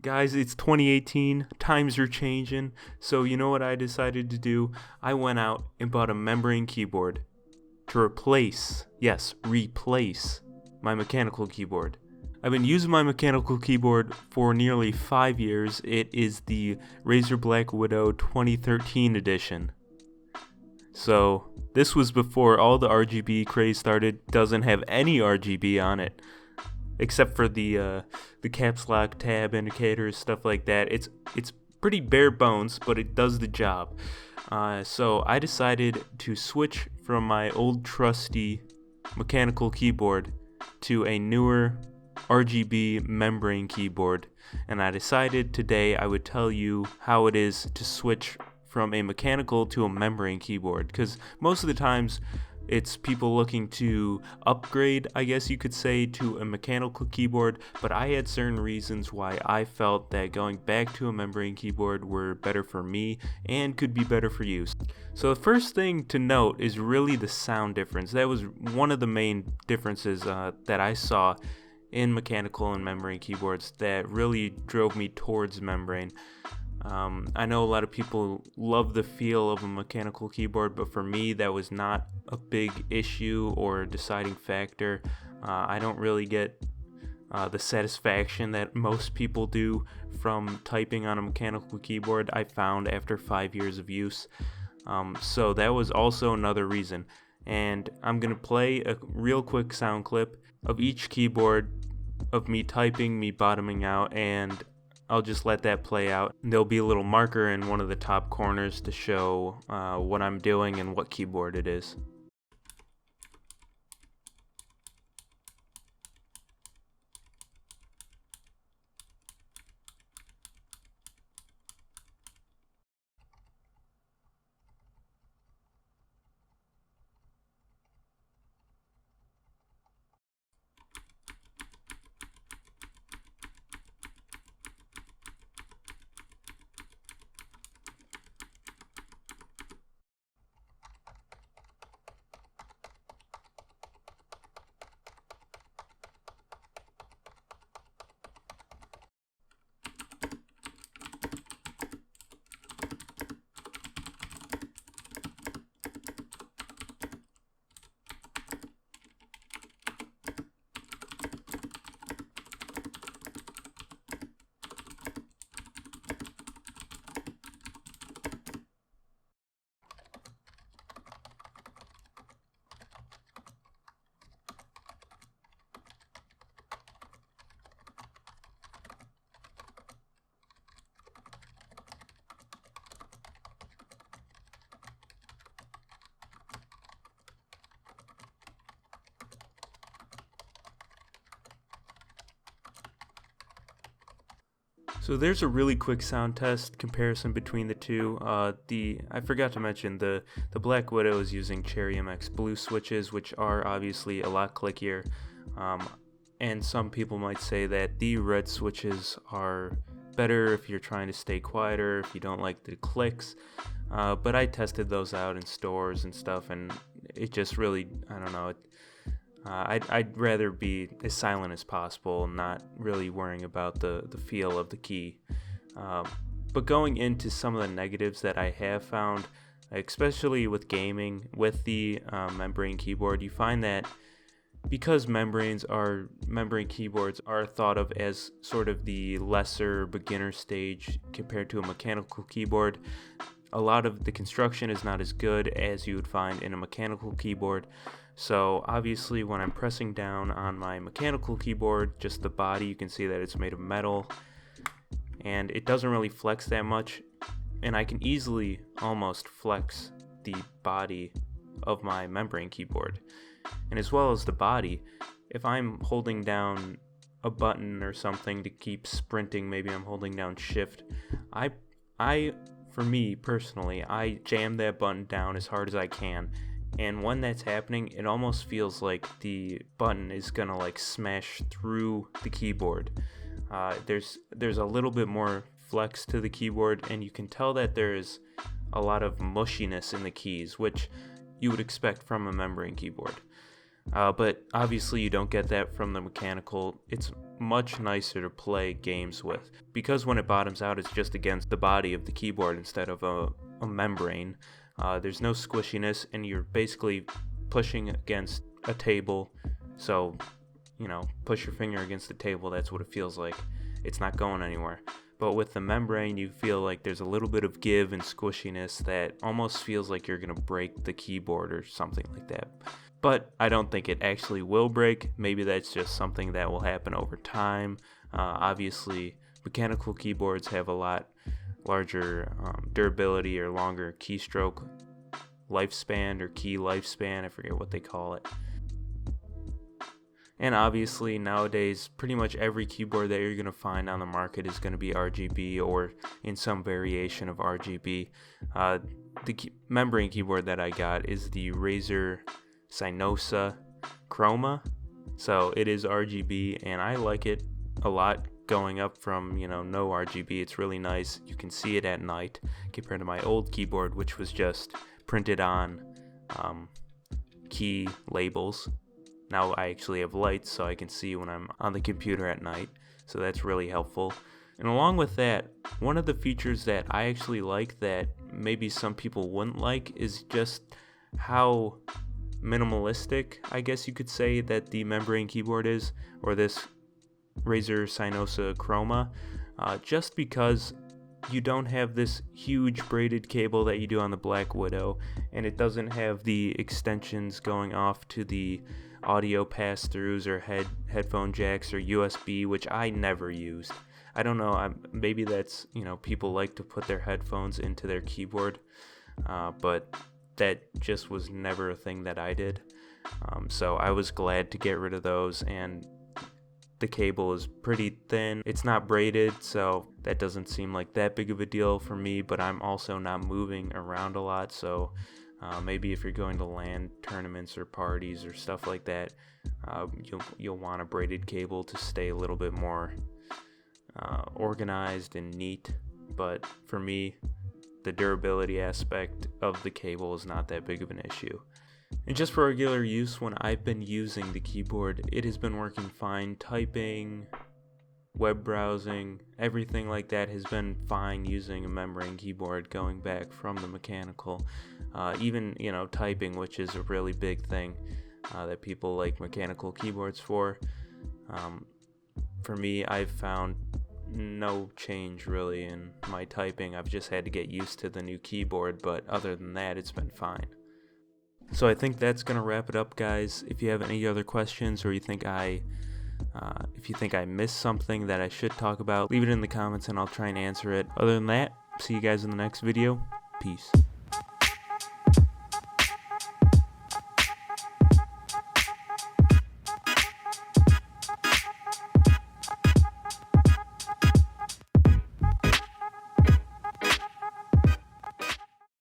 Guys, it's 2018, times are changing, so you know what I decided to do? I went out and bought a membrane keyboard to replace my mechanical keyboard. I've been using my mechanical keyboard for nearly 5 years. It is the Razer Black Widow 2013 edition. So, this was before all the RGB craze started. Doesn't have any RGB on it, except for the caps lock tab indicators, stuff like that. It's pretty bare bones, but it does the job. So I decided to switch from my old trusty mechanical keyboard to a newer RGB membrane keyboard, and I decided today I would tell you how it is to switch from a mechanical to a membrane keyboard, because most of the times it's people looking to upgrade, I guess you could say, to a mechanical keyboard, but I had certain reasons why I felt that going back to a membrane keyboard were better for me and could be better for you. So the first thing to note is really the sound difference. That was one of the main differences that I saw in mechanical and membrane keyboards that really drove me towards membrane. I know a lot of people love the feel of a mechanical keyboard, but for me that was not a big issue or deciding factor. I don't really get the satisfaction that most people do from typing on a mechanical keyboard, I found after 5 years of use. So that was also another reason. And I'm going to play a real quick sound clip of each keyboard, of me typing, me bottoming out, and I'll just let that play out. There'll be a little marker in one of the top corners to show what I'm doing and what keyboard it is. So there's a really quick sound test comparison between the two. I forgot to mention the Black Widow is using Cherry MX Blue switches, which are obviously a lot clickier. And some people might say that the red switches are better if you're trying to stay quieter, if you don't like the clicks. But I tested those out in stores and stuff, and it just really, I don't know. I'd rather be as silent as possible, not really worrying about the feel of the key. But going into some of the negatives that I have found, especially with gaming, with the membrane keyboard, you find that because membrane keyboards are thought of as sort of the lesser beginner stage compared to a mechanical keyboard, a lot of the construction is not as good as you would find in a mechanical keyboard. So obviously when I'm pressing down on my mechanical keyboard, just the body, you can see that it's made of metal and it doesn't really flex that much, and I can easily almost flex the body of my membrane keyboard. And as well as the body, if I'm holding down a button or something to keep sprinting, maybe I'm holding down shift, for me personally, I jam that button down as hard as I can. And when that's happening, it almost feels like the button is gonna like smash through the keyboard. There's a little bit more flex to the keyboard, and you can tell that there's a lot of mushiness in the keys, which you would expect from a membrane keyboard. But obviously you don't get that from the mechanical. It's much nicer to play games with, because when it bottoms out it's just against the body of the keyboard instead of a membrane. There's no squishiness, and you're basically pushing against a table. So, push your finger against the table, that's what it feels like. It's not going anywhere. But with the membrane, you feel like there's a little bit of give and squishiness that almost feels like you're going to break the keyboard or something like that. But I don't think it actually will break. Maybe that's just something that will happen over time. Obviously, mechanical keyboards have a lot larger durability or longer keystroke lifespan or key lifespan. I forget what they call it. And obviously nowadays pretty much every keyboard that you're going to find on the market is going to be RGB or in some variation of RGB. The membrane keyboard that I got is the Razer Synosa Chroma. So it is RGB, and I like it a lot going up from, no RGB. It's really nice. You can see it at night compared to my old keyboard, which was just printed on key labels. Now I actually have lights so I can see when I'm on the computer at night, so that's really helpful. And along with that, one of the features that I actually like that maybe some people wouldn't like is just how minimalistic, I guess you could say, that the membrane keyboard is, or this Razer Synosa Chroma, just because you don't have this huge braided cable that you do on the Black Widow, and it doesn't have the extensions going off to the audio pass-throughs or headphone jacks or USB, which I never used. I don't know, maybe that's, people like to put their headphones into their keyboard, but that just was never a thing that I did. So I was glad to get rid of those, and the cable is pretty thin. It's not braided, so that doesn't seem like that big of a deal for me, but I'm also not moving around a lot, so maybe if you're going to LAN tournaments or parties or stuff like that, you'll want a braided cable to stay a little bit more organized and neat. But for me, the durability aspect of the cable is not that big of an issue. And just for regular use, when I've been using the keyboard, it has been working fine. Typing, web browsing, everything like that has been fine using a membrane keyboard going back from the mechanical. Even, typing, which is a really big thing that people like mechanical keyboards for. For me, I've found no change really in my typing. I've just had to get used to the new keyboard, but other than that, it's been fine. So I think that's going to wrap it up, guys. If you have any other questions, or you think I missed something that I should talk about, leave it in the comments and I'll try and answer it. Other than that, see you guys in the next video. Peace.